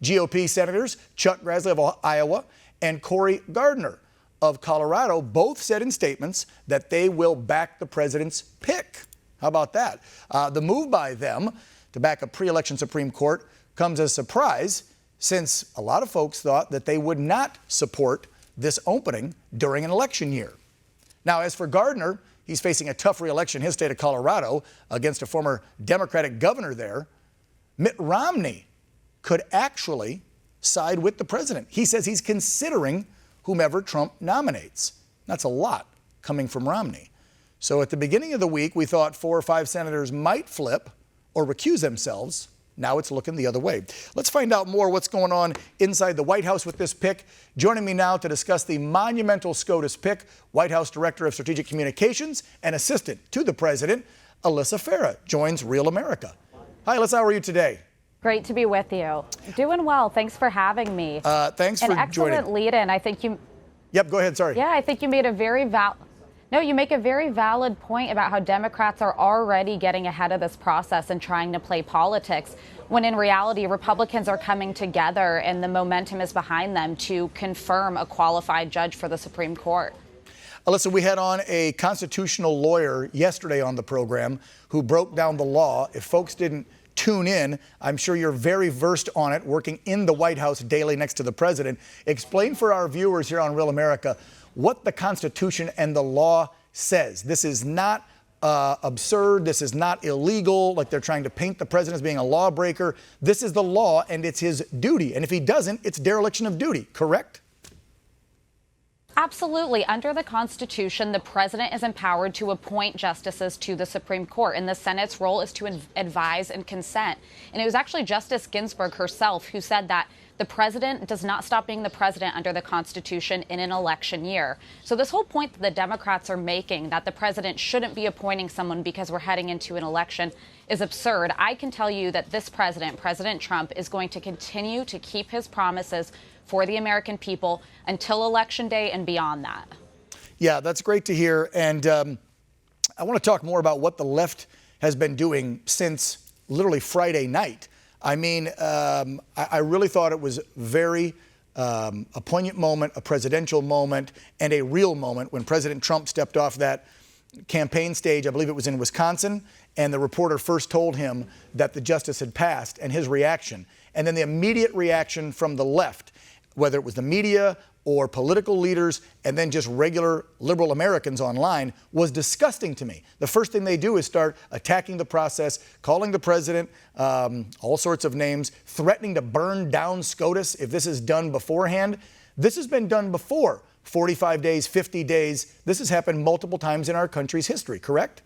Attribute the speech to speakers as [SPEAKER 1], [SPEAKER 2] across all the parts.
[SPEAKER 1] GOP Senators Chuck Grassley of Iowa and Cory Gardner of Colorado both said in statements that they will back the president's pick. How about that? The move by them to back a pre-election Supreme Court comes as a surprise, since a lot of folks thought that they would not support this opening during an election year. Now, as for Gardner, he's facing a tough re-election in his state of Colorado against a former Democratic governor there. Mitt Romney could actually side with the president. He says he's considering whomever Trump nominates. That's a lot coming from Romney. So at the beginning of the week, we thought 4 or 5 senators might flip or recuse themselves. Now it's looking the other way. Let's find out more what's going on inside the White House with this pick. Joining me now to discuss the monumental SCOTUS pick, White House Director of Strategic Communications and Assistant to the President, Alyssa Farah, joins Real America. Hi, Alyssa, how are you today?
[SPEAKER 2] Great to be with you. Doing well. Thanks for having me.
[SPEAKER 1] Thanks for joining.
[SPEAKER 2] An excellent lead-in. I think you...
[SPEAKER 1] Yep, go ahead, sorry.
[SPEAKER 2] Yeah, I think you made a very you make a very valid point about how Democrats are already getting ahead of this process and trying to play politics, when in reality, Republicans are coming together and the momentum is behind them to confirm a qualified judge for the Supreme Court.
[SPEAKER 1] Alyssa, we had on a constitutional lawyer yesterday on the program who broke down the law. If folks didn't tune in, I'm sure you're very versed on it, working in the White House daily next to the president. Explain for our viewers here on Real America what the Constitution and the law says. This is not absurd. This is not illegal, like they're trying to paint the president as being a lawbreaker. This is the law, and it's his duty. And if he doesn't, it's dereliction of duty, correct?
[SPEAKER 2] Absolutely. Under the Constitution, the president is empowered to appoint justices to the Supreme Court, and the Senate's role is to advise and consent. And it was actually Justice Ginsburg herself who said that the president does not stop being the president under the Constitution in an election year. So this whole point that the Democrats are making, that the president shouldn't be appointing someone because we're heading into an election, is absurd. I can tell you that this president, President Trump, is going to continue to keep his promises for the American people until Election Day and beyond that.
[SPEAKER 1] Yeah, that's great to hear. And I want to talk more about what the left has been doing since literally Friday night. I mean, I really thought it was very a poignant moment, a presidential moment, and a real moment when President Trump stepped off that campaign stage. I believe it was in Wisconsin, and the reporter first told him that the justice had passed, and his reaction. And then the immediate reaction from the left, whether it was the media or political leaders and then just regular liberal Americans online, was disgusting to me. The first thing they do is start attacking the process, calling the president all sorts of names, threatening to burn down SCOTUS if this is done beforehand. This has been done before, 45 days, 50 days. This has happened multiple times in our country's history, correct?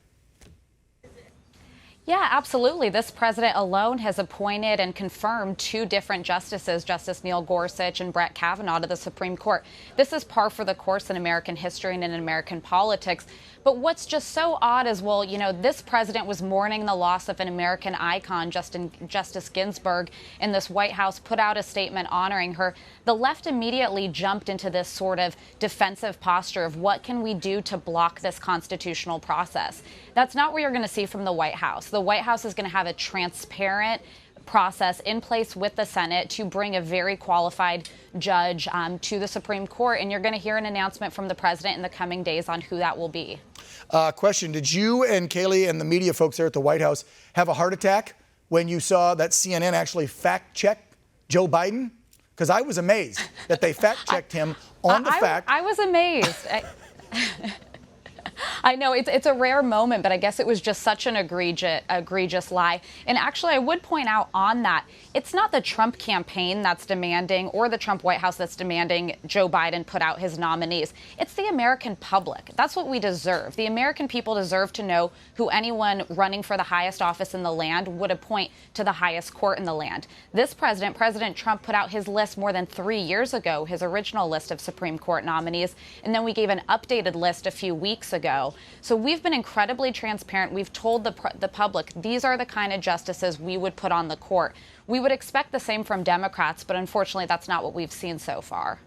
[SPEAKER 2] Yeah, absolutely. This president alone has appointed and confirmed 2 different justices, Justice Neil Gorsuch and Brett Kavanaugh, to the Supreme Court. This is par for the course in American history and in American politics. But what's just so odd is, well, you know, this president was mourning the loss of an American icon, Justice Ginsburg, and this White House put out a statement honoring her. The left immediately jumped into this sort of defensive posture of what can we do to block this constitutional process. That's not what you're going to see from the White House. The White House is going to have a transparent process in place with the Senate to bring a very qualified judge to the Supreme Court. And you're going to hear an announcement from the president in the coming days on who that will be.
[SPEAKER 1] Question, did you and Kaylee and the media folks there at the White House have a heart attack when you saw that CNN actually fact-checked Joe Biden? Because I was amazed that they fact-checked him on the fact.
[SPEAKER 2] I was amazed. I know it's a rare moment, but I guess it was just such an egregious lie. And actually, I would point out on that, it's not the Trump campaign that's demanding, or the Trump White House that's demanding Joe Biden put out his nominees. It's the American public. That's what we deserve. The American people deserve to know who anyone running for the highest office in the land would appoint to the highest court in the land. This president, President Trump, put out his list more than 3 years ago, his original list of Supreme Court nominees, and then we gave an updated list a few weeks ago. So we've been incredibly transparent. We've told the public these are the kind of justices we would put on the court. We would expect the same from Democrats, but unfortunately that's not what we've seen so far.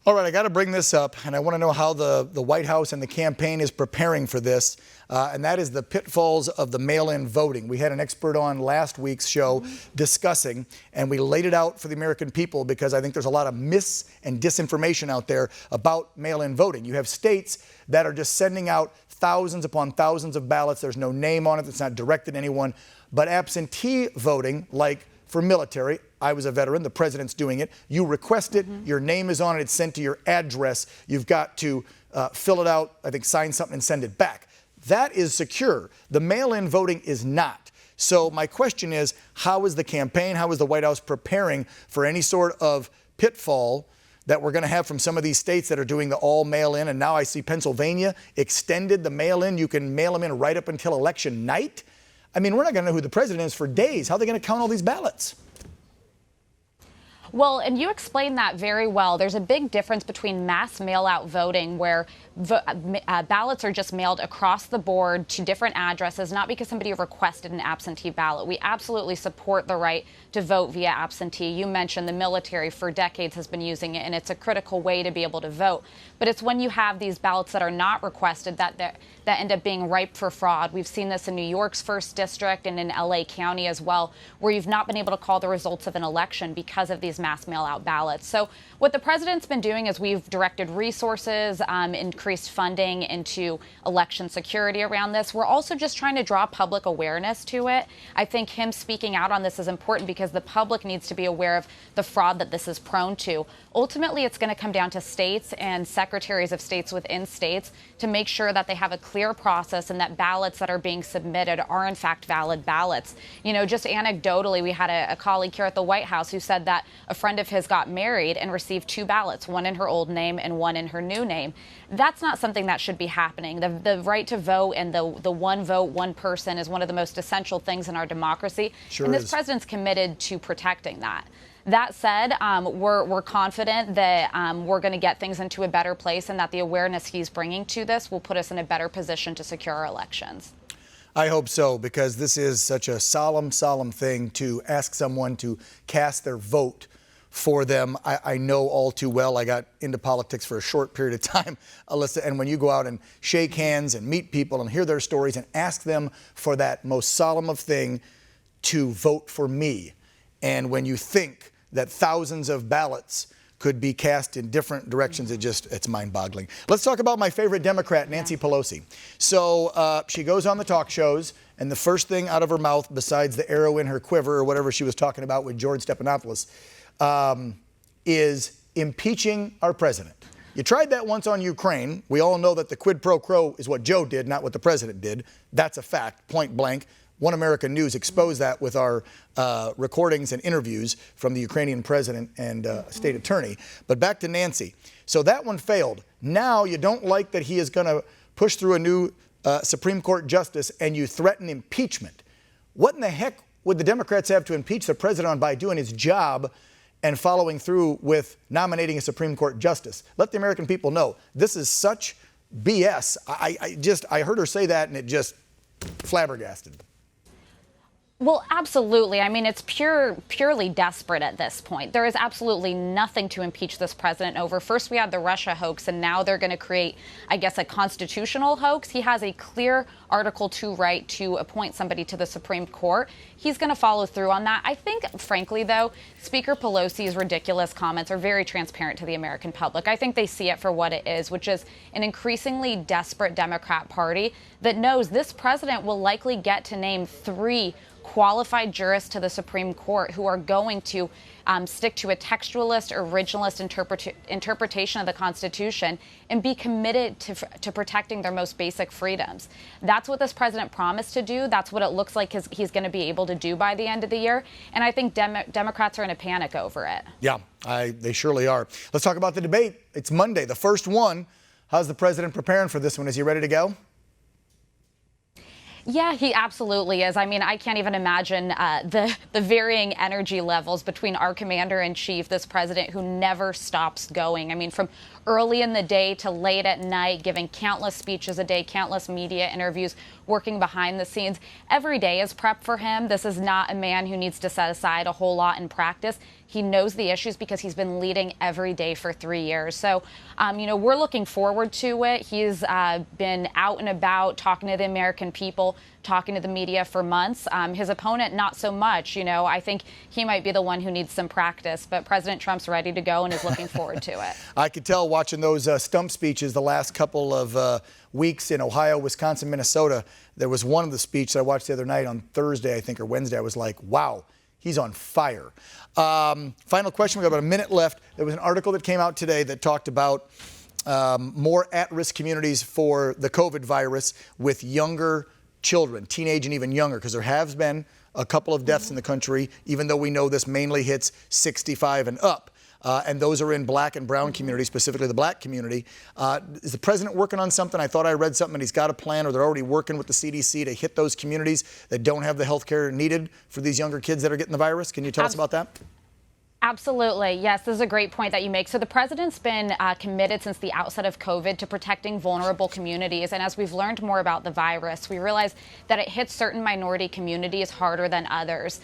[SPEAKER 1] All right, I got to bring this up, and I want to know how the White House and the campaign is preparing for this, and that is the pitfalls of the mail-in voting. We had an expert on last week's show discussing, and we laid it out for the American people because I think there's a lot of mis and disinformation out there about mail-in voting. You have states that are just sending out thousands upon thousands of ballots. There's no name on it. It's not directed to anyone. But absentee voting, like for military, I was a veteran, the president's doing it. You request it, your name is on it, it's sent to your address. You've got to fill it out, I think sign something and send it back. That is secure. The mail-in voting is not. So my question is, how is the campaign, how is the White House preparing for any sort of pitfall that we're going to have from some of these states that are doing the all mail-in? And now I see Pennsylvania extended the mail-in. You can mail them in right up until election night. I mean, we're not going to know who the president is for days. How are they going to count all these ballots?
[SPEAKER 2] Well, and you explained that very well. There's a big difference between mass mail-out voting, where ballots are just mailed across the board to different addresses, not because somebody requested an absentee ballot. We absolutely support the right to vote via absentee. You mentioned the military for decades has been using it, and it's a critical way to be able to vote. But it's when you have these ballots that are not requested that end up being ripe for fraud. We've seen this in New York's 1st District and in LA County as well, where you've not been able to call the results of an election because of these mass mail-out ballots. So what the president's been doing is we've directed resources, increased funding into election security around this. We're also just trying to draw public awareness to it. I think him speaking out on this is important because the public needs to be aware of the fraud that this is prone to. Ultimately, it's going to come down to states and secretaries of states within states to make sure that they have a clear process and that ballots that are being submitted are in fact valid ballots. You know, just anecdotally, we had a colleague here at the White House who said that a friend of his got married and received 2 ballots, one in her old name and one in her new name. That's not something that should be happening. The right to vote and the one vote, one person is one of the most essential things in our democracy.
[SPEAKER 1] Sure
[SPEAKER 2] and this
[SPEAKER 1] is.
[SPEAKER 2] president's committed to protecting that. That said, we're confident that we're going to get things into a better place and that the awareness he's bringing to this will put us in a better position to secure our elections.
[SPEAKER 1] I hope so, because this is such a solemn, solemn thing to ask someone to cast their vote for them. I know all too well. I got into politics for a short period of time, Alyssa, and when you go out and shake hands and meet people and hear their stories and ask them for that most solemn of thing, to vote for me, and when you think that thousands of ballots could be cast in different directions, it's mind-boggling. Let's talk about my favorite Democrat, Nancy Pelosi. So she goes on the talk shows, and the first thing out of her mouth, besides the arrow in her quiver or whatever she was talking about with George Stephanopoulos, is impeaching our president. You tried that once on Ukraine. We all know that the quid pro quo is what Joe did, not what the president did. That's a fact, point blank. One American News exposed that with our recordings and interviews from the Ukrainian president and state attorney. But back to Nancy. So that one failed. Now you don't like that he is going to push through a new Supreme Court justice and you threaten impeachment. What in the heck would the Democrats have to impeach the president on by doing his job and following through with nominating a Supreme Court justice? Let the American people know this is such BS. I heard her say that and it just flabbergasted.
[SPEAKER 2] Well, absolutely. I mean, it's purely desperate at this point. There is absolutely nothing to impeach this president over. First, we had the Russia hoax, and now they're going to create, I guess, a constitutional hoax. He has a clear Article 2 right to appoint somebody to the Supreme Court. He's going to follow through on that. I think, frankly, though, Speaker Pelosi's ridiculous comments are very transparent to the American public. I think they see it for what it is, which is an increasingly desperate Democrat Party that knows this president will likely get to name 3 qualified jurists to the Supreme Court who are going to stick to a textualist, originalist interpretation of the Constitution and be committed to protecting their most basic freedoms. That's what this president promised to do. That's what it looks like he's going to be able to do by the end of the year. And I think Democrats are in a panic over it. Yeah,
[SPEAKER 1] they surely are. Let's talk about the debate. It's Monday, the first one. How's the president preparing for this one? Is he ready to go?
[SPEAKER 2] Yeah, he absolutely is. I mean, I can't even imagine the varying energy levels between our commander-in-chief, this president who never stops going. I mean, from early in the day to late at night, giving countless speeches a day, countless media interviews. working behind the scenes. Every day is prep for him. This is not a man who needs to set aside a whole lot in practice. He knows the issues because he's been leading every day for 3 years. So, we're looking forward to it. He's been out and about talking to the American people, talking to the media for months. His opponent, not so much. I think he might be the one who needs some practice, but President Trump's ready to go and is looking forward to it.
[SPEAKER 1] I could tell watching those stump speeches the last couple of weeks in Ohio, Wisconsin, Minnesota. There was one of the speeches I watched the other night on Thursday, I think, or Wednesday. I was like, wow. He's on fire. Final question. We've got about a minute left. There was an article that came out today that talked about more at-risk communities for the COVID virus with younger children, teenage and even younger, because there has been a couple of deaths in the country, even though we know this mainly hits 65 and up. And those are in black and brown communities, specifically the black community. Is the president working on something? I thought I read something and he's got a plan, or they're already working with the CDC to hit those communities that don't have the health care needed for these younger kids that are getting the virus. Can you tell us about that?
[SPEAKER 2] Absolutely. Yes, this is a great point that you make. So the president's been committed since the outset of COVID to protecting vulnerable communities. And as we've learned more about the virus, we realize that it hits certain minority communities harder than others.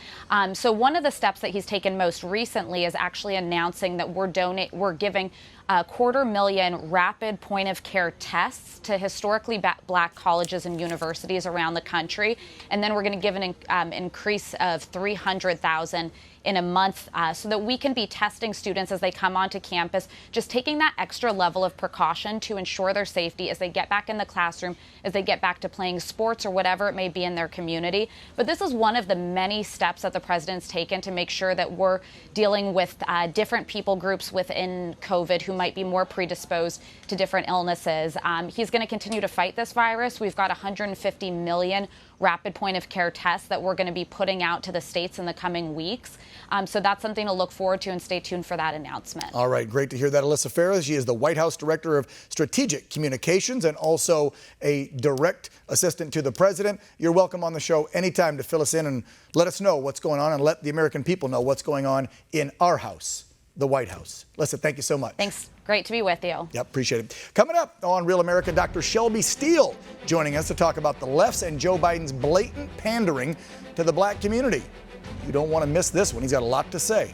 [SPEAKER 2] So one of the steps that he's taken most recently is actually announcing that we're giving 250,000 rapid point of care tests to historically black colleges and universities around the country. And then we're going to give an increase of 300,000 in a month so that we can be testing students as they come onto campus, just taking that extra level of precaution to ensure their safety as they get back in the classroom, as they get back to playing sports or whatever it may be in their community. But this is one of the many steps that the president's taken to make sure that we're dealing with different people groups within COVID who might be more predisposed to different illnesses. He's going to continue to fight this virus. We've got 150 million rapid point of care tests that we're going to be putting out to the states in the coming weeks. So that's something to look forward to, and stay tuned for that announcement. All
[SPEAKER 1] right, great to hear that. Alyssa Farah, she is the White House Director of Strategic Communications and also a direct assistant to the president. You're welcome on the show anytime to fill us in and let us know what's going on and let the American people know what's going on in our house, the White House. Alyssa, thank you so much.
[SPEAKER 2] Thanks. Great to be with you.
[SPEAKER 1] Yep, appreciate it. Coming up on Real America, Dr. Shelby Steele joining us to talk about the left's and Joe Biden's blatant pandering to the black community. You don't want to miss this one. He's got a lot to say.